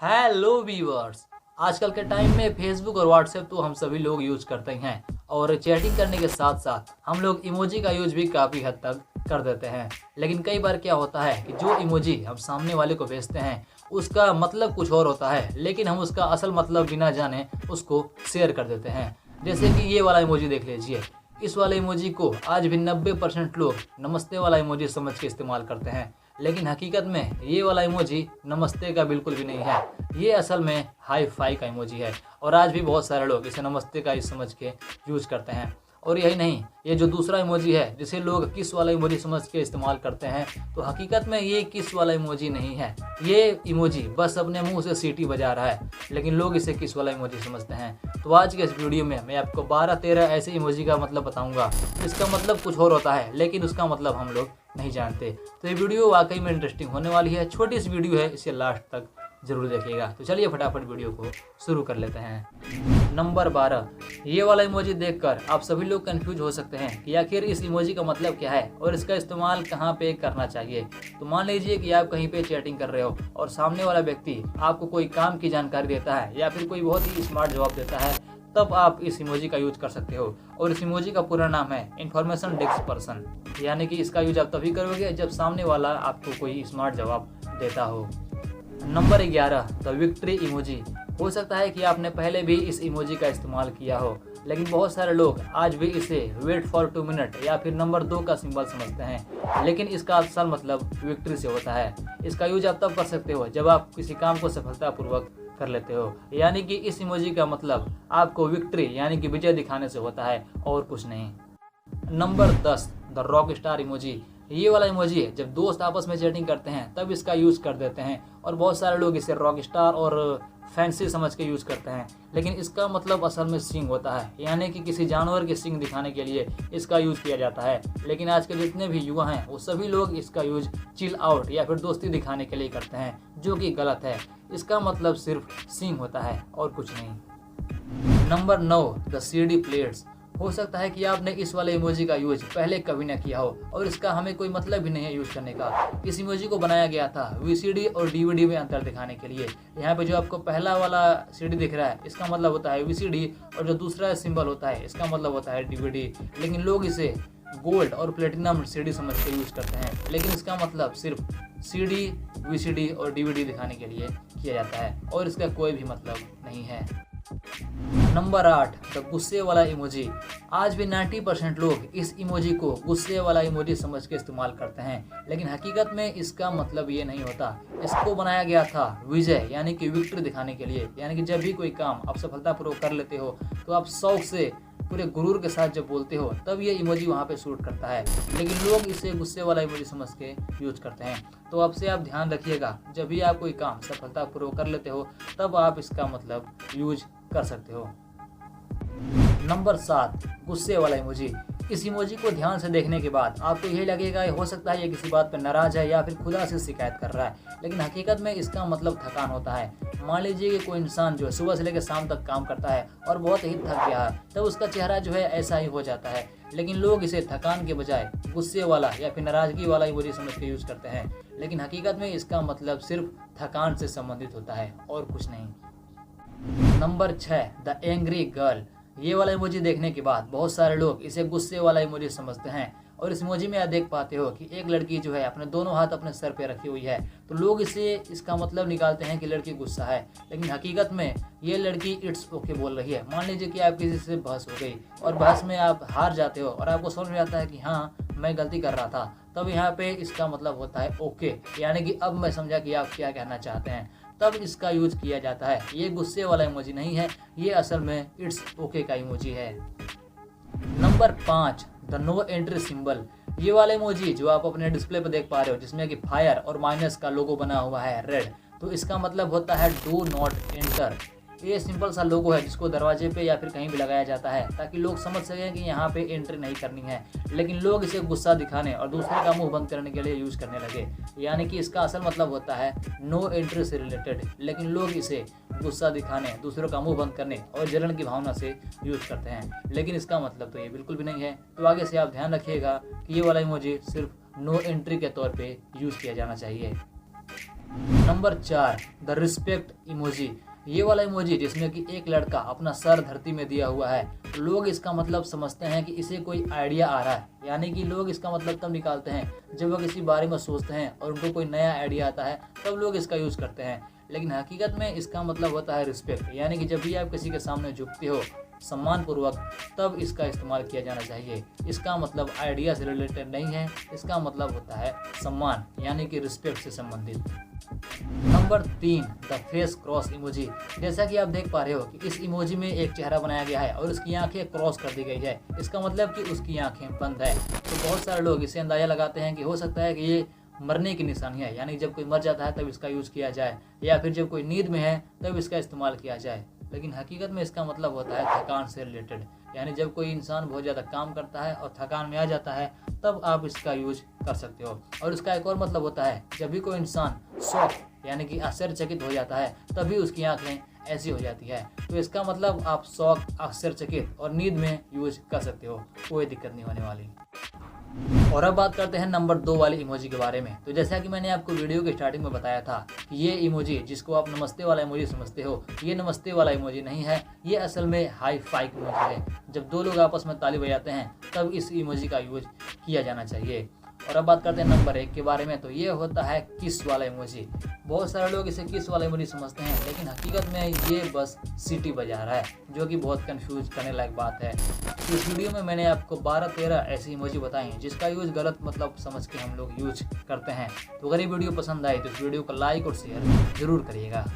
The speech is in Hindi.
Hello viewers. आजकल के टाइम में फेसबुक और व्हाट्सएप तो हम सभी लोग यूज करते हैं और चैटिंग करने के साथ साथ हम लोग इमोजी का यूज भी काफ़ी हद तक कर देते हैं। लेकिन कई बार क्या होता है कि जो इमोजी हम सामने वाले को भेजते हैं उसका मतलब कुछ और होता है, लेकिन हम उसका असल मतलब बिना जाने उसको शेयर कर देते हैं। जैसे कि ये वाला इमोजी देख लीजिए। इस वाले इमोजी को आज भी 90% लोग नमस्ते वाला इमोजी समझ के इस्तेमाल करते हैं, लेकिन हकीकत में ये वाला इमोजी नमस्ते का बिल्कुल भी नहीं है। ये असल में हाई फाई का इमोजी है और आज भी बहुत सारे लोग इसे नमस्ते का ही समझ के यूज करते हैं। और यही नहीं, ये जो दूसरा इमोजी है जिसे लोग किस वाला इमोजी समझ के इस्तेमाल करते हैं, तो हकीकत में ये किस वाला इमोजी नहीं है। ये इमोजी बस अपने मुंह से सीटी बजा रहा है, लेकिन लोग इसे किस वाला इमोजी समझते हैं। तो आज के इस वीडियो में मैं आपको 12-13 ऐसे इमोजी का मतलब बताऊंगा इसका मतलब कुछ और होता है, लेकिन उसका मतलब हम लोग नहीं जानते। तो ये वीडियो वाकई में इंटरेस्टिंग होने वाली है। छोटी सी वीडियो है, इसे लास्ट तक जरूर देखिएगा। तो चलिए फटाफट वीडियो को शुरू कर लेते हैं। नंबर 12, ये वाला इमोजी देखकर आप सभी लोग कंफ्यूज हो सकते हैं कि आखिर इस इमोजी का मतलब क्या है और इसका इस्तेमाल कहाँ पे करना चाहिए। तो मान लीजिए कि आप कहीं पे चैटिंग कर रहे हो और सामने वाला व्यक्ति आपको कोई काम की जानकारी देता है या फिर कोई बहुत ही स्मार्ट जवाब देता है, तब आप इस इमोजी का यूज कर सकते हो। और इस इमोजी का पूरा नाम है इन्फॉर्मेशन डेस्क पर्सन, यानी कि इसका यूज आप तभी करोगे जब सामने वाला आपको कोई स्मार्ट जवाब देता हो। Number 11, the victory emoji. हो सकता है कि आपने पहले भी इस इमोजी का इस्तेमाल किया हो, लेकिन बहुत सारे लोग आज भी इसे वेट फॉर 2 मिनट या फिर नंबर 2 का सिंबल समझते हैं, लेकिन इसका असल मतलब विक्ट्री से होता है। इसका यूज आप तब कर सकते हो जब आप किसी काम को सफलतापूर्वक कर लेते हो, यानी कि इस इमोजी का मतलब आपको विक्ट्री यानी कि विजय दिखाने से होता है और कुछ नहीं। Number 10, the rock star emoji. ये वाला इमोजी जब दोस्त आपस में चैटिंग करते हैं तब इसका यूज कर देते हैं और बहुत सारे लोग इसे रॉक स्टार और फैंसी समझ के यूज करते हैं, लेकिन इसका मतलब असल में सिंग होता है, यानी कि किसी जानवर के सिंग दिखाने के लिए इसका यूज किया जाता है। लेकिन आज के जितने भी युवा हैं वो सभी लोग इसका यूज चिल आउट या फिर दोस्ती दिखाने के लिए करते हैं, जो कि गलत है। इसका मतलब सिर्फ सिंग होता है और कुछ नहीं। Number 9, the CD players. हो सकता है कि आपने इस वाले इमोजी का यूज पहले कभी ना किया हो और इसका हमें कोई मतलब भी नहीं है यूज करने का। इस इमोजी को बनाया गया था वीसीडी और डीवीडी में अंतर दिखाने के लिए। यहाँ पे जो आपको पहला वाला सीडी दिख रहा है इसका मतलब होता है वीसीडी और जो दूसरा सिंबल होता है इसका मतलब होता है डीवीडी, लेकिन लोग इसे गोल्ड और प्लेटिनम सीडी समझ के यूज करते हैं, लेकिन इसका मतलब सिर्फ सीडी, वीसीडी और डीवीडी दिखाने के लिए किया जाता है और इसका कोई भी मतलब नहीं है। नंबर 8, द गुस्से वाला इमोजी। आज भी 90% लोग इस इमोजी को गुस्से वाला इमोजी समझ के इस्तेमाल करते हैं, लेकिन हकीकत में इसका मतलब ये नहीं होता। इसको बनाया गया था विजय यानी कि विक्ट्री दिखाने के लिए, यानी कि जब भी कोई काम आप सफलतापूर्वक कर लेते हो तो आप शौक से पूरे गुरूर के साथ जब बोलते हो तब ये इमोजी वहाँ पे शूट करता है, लेकिन लोग इसे गुस्से वाला इमोजी समझ के यूज करते हैं। तो अब से आप ध्यान रखिएगा, जब भी आप कोई काम सफलतापूर्वक कर लेते हो तब आप इसका मतलब यूज कर सकते हो। नंबर 7, गुस्से वाला इमोजी। इस इमोजी को ध्यान से देखने के बाद आपको यही लगेगा हो सकता है ये किसी बात पर नाराज है या फिर खुदा से शिकायत कर रहा है, लेकिन हकीकत में इसका मतलब थकान होता है। मान लीजिए कि कोई इंसान जो है सुबह से लेकर शाम तक काम करता है और बहुत ही थक गया है, तब उसका चेहरा जो है ऐसा ही हो जाता है, लेकिन लोग इसे थकान के बजाय गुस्से वाला या फिर नाराजगी वाला इमोजी समझ के यूज करते हैं, लेकिन हकीकत में इसका मतलब सिर्फ थकान से संबंधित होता है और कुछ नहीं। Number 6, the angry girl. ये वाला इमोजी देखने के बाद बहुत सारे लोग इसे गुस्से वाला इमोजी समझते हैं और इस इमोजी में आप देख पाते हो कि एक लड़की जो है अपने दोनों हाथ अपने सर पे रखी हुई है, तो लोग इसका मतलब निकालते हैं कि लड़की गुस्सा है, लेकिन हकीकत में ये लड़की इट्स ओके बोल रही है। मान लीजिए कि आप किसी से बहस हो गई और बहस में आप हार जाते हो और आपको समझ में आता है कि हाँ मैं गलती कर रहा था, तब यहाँ पे इसका मतलब होता है ओके, यानी कि अब मैं समझा कि आप क्या कहना चाहते हैं, तब इसका यूज किया जाता है। ये गुस्से वाला इमोजी नहीं है, ये असल में इट्स ओके का इमोजी है। Number 5, the no entry symbol. ये वाला इमोजी जो आप अपने डिस्प्ले पर देख पा रहे हो जिसमें कि फायर और माइनस का लोगो बना हुआ है रेड, तो इसका मतलब होता है डू नॉट एंटर। ये सिंपल सा लोगो है जिसको दरवाजे पे या फिर कहीं भी लगाया जाता है ताकि लोग समझ सकें कि यहाँ पे एंट्री नहीं करनी है, लेकिन लोग इसे गुस्सा दिखाने और दूसरे का मुंह बंद करने के लिए यूज करने लगे, यानी कि इसका असल मतलब होता है नो एंट्री से रिलेटेड, लेकिन लोग इसे गुस्सा दिखाने, दूसरों का मुंह बंद करने और जलन की भावना से यूज करते हैं, लेकिन इसका मतलब तो ये बिल्कुल भी नहीं है। तो आगे से आप ध्यान रखिएगा कि ये वाला इमोजी सिर्फ नो एंट्री के तौर पे यूज किया जाना चाहिए। Number 4, the respect emoji. ये वाला इमोजी जिसमें कि एक लड़का अपना सर धरती में दिया हुआ है, लोग इसका मतलब समझते हैं कि इसे कोई आइडिया आ रहा है। यानी कि लोग इसका मतलब तब निकालते हैं जब वो किसी बारे में सोचते हैं और उनको कोई नया आइडिया आता है, तब लोग इसका यूज़ करते हैं। लेकिन हकीकत में इसका मतलब होता है रिस्पेक्ट। यानी कि जब भी आप किसी के सामने झुकते हो सम्मानपूर्वक, तब इसका इस्तेमाल किया जाना चाहिए। इसका मतलब आइडिया से रिलेटेड नहीं है, इसका मतलब होता है सम्मान, यानी कि रिस्पेक्ट से संबंधित। Number 3, the face cross emoji. जैसा कि आप देख पा रहे हो कि इस इमोजी में एक चेहरा बनाया गया है और उसकी आंखें क्रॉस कर दी गई है। इसका मतलब कि उसकी आंखें बंद है। तो बहुत सारे लोग इसे अंदाजा लगाते हैं कि हो सकता है कि ये मरने की निशानी है, यानी जब कोई मर जाता है तब इसका यूज़ किया जाए, या फिर जब कोई नींद में है तब इसका इस्तेमाल किया जाए। लेकिन हकीकत में इसका मतलब होता है थकान से रिलेटेड। यानी जब कोई इंसान बहुत ज़्यादा काम करता है और थकान में आ जाता है, तब आप इसका यूज कर सकते हो। और इसका एक और मतलब होता है जब भी कोई इंसान शॉक यानी कि आश्चर्यचकित हो जाता है, तभी उसकी आंखें ऐसी हो जाती है। तो इसका मतलब आप शॉक, आश्चर्यचकित और नींद में यूज कर सकते हो, कोई दिक्कत नहीं होने वाली। और अब बात करते हैं नंबर 2 वाली इमोजी के बारे में। तो जैसा कि मैंने आपको वीडियो के स्टार्टिंग में बताया था कि ये इमोजी जिसको आप नमस्ते वाला इमोजी समझते हो, ये नमस्ते वाला इमोजी नहीं है, ये असल में हाई फाइव इमोजी है। जब दो लोग आपस में ताली बजाते हैं तब इस इमोजी का यूज किया जाना चाहिए। और अब बात करते हैं नंबर 1 के बारे में। तो ये होता है किस वाला इमोजी। बहुत सारे लोग इसे किस वाला इमोजी समझते हैं, लेकिन हकीकत में ये बस सीटी बजा रहा है, जो कि बहुत कंफ्यूज करने लायक बात है। इस वीडियो में मैंने आपको 12-13 ऐसी इमोजी बताई हैं जिसका यूज गलत मतलब समझ के हम लोग यूज करते हैं। तो अगर ये वीडियो पसंद आए तो इस वीडियो को लाइक और शेयर जरूर करिएगा।